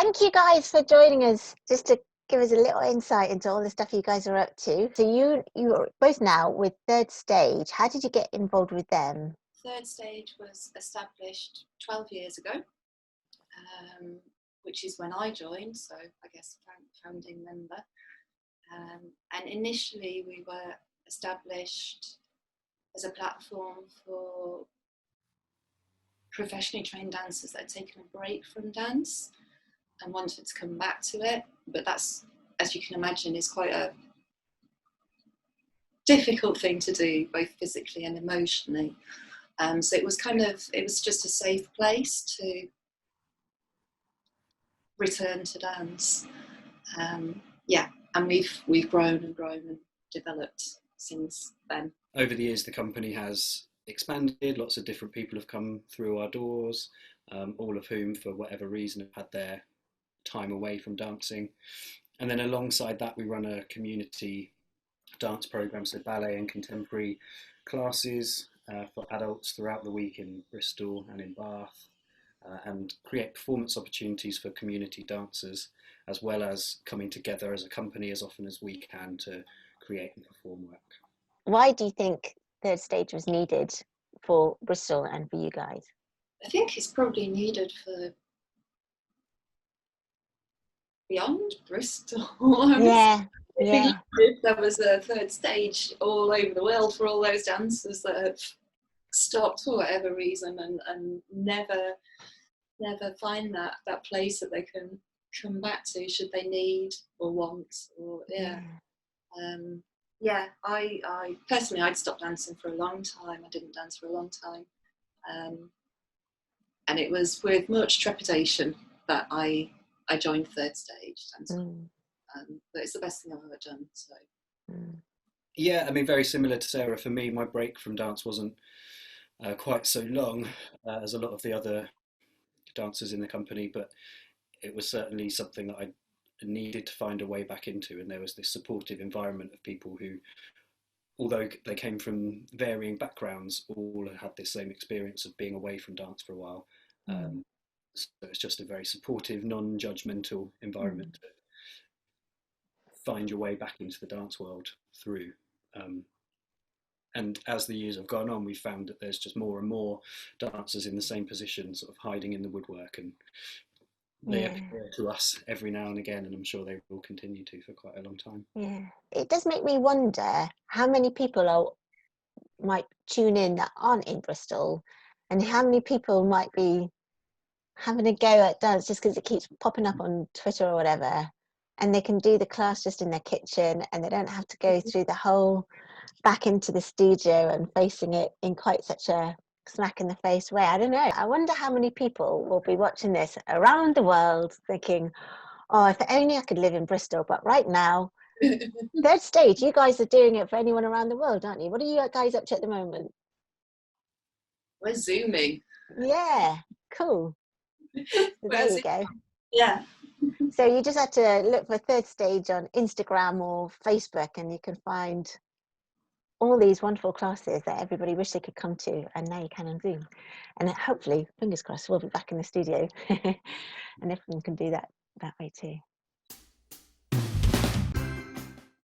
thank you guys for joining us, just to give us a little insight into all the stuff you guys are up to. So you are both now with Third Stage. How did you get involved with them? Third Stage was established 12 years ago, which is when I joined, so I guess founding member. And initially we were established as a platform for professionally trained dancers that had taken a break from dance and wanted to come back to it. But that's, as you can imagine, is quite a difficult thing to do, both physically and emotionally. So it was just a safe place to return to dance. And we've grown and developed since then. Over the years, the company has expanded. Lots of different people have come through our doors, all of whom, for whatever reason, have had their time away from dancing. And then alongside that, we run a community dance program, so ballet and contemporary classes for adults throughout the week in Bristol and in Bath, and create performance opportunities for community dancers, as well as coming together as a company as often as we can to create and perform work. Why do you think Third Stage was needed for Bristol and for you guys? I think it's probably needed for beyond Bristol. Yeah. There was a Third Stage all over the world for all those dancers that have stopped for whatever reason and never find that place that they can come back to should they need or want. Or I personally, I'd stopped dancing for a long time. I didn't dance for a long time, and it was with much trepidation that I joined Third Stage dancing. But it's the best thing I've ever done. So. Yeah, I mean, very similar to Sarah. For me, my break from dance wasn't quite so long as a lot of the other dancers in the company, but it was certainly something that I needed to find a way back into. And there was this supportive environment of people who, although they came from varying backgrounds, all had this same experience of being away from dance for a while. So it's just a very supportive, non-judgmental environment to find your way back into the dance world through. And as the years have gone on, we've found that there's just more and more dancers in the same position, sort of hiding in the woodwork, and they appear to us every now and again, and I'm sure they will continue to for quite a long time. Yeah, it does make me wonder how many people might tune in that aren't in Bristol, and how many people might be having a go at dance just because it keeps popping up on Twitter or whatever, and they can do the class just in their kitchen and they don't have to go through the whole back into the studio and facing it in quite such a smack in the face way. I don't know. I wonder how many people will be watching this around the world thinking, oh, if only I could live in Bristol. But right now, Third Stage, you guys are doing it for anyone around the world, aren't you? What are you guys up to at the moment? We're Zooming. Yeah, cool. So there you go. Yeah. So you just have to look for Third Stage on Instagram or Facebook, and you can find all these wonderful classes that everybody wished they could come to, and now you can on Zoom. And hopefully, fingers crossed, we'll be back in the studio and everyone can do that way too.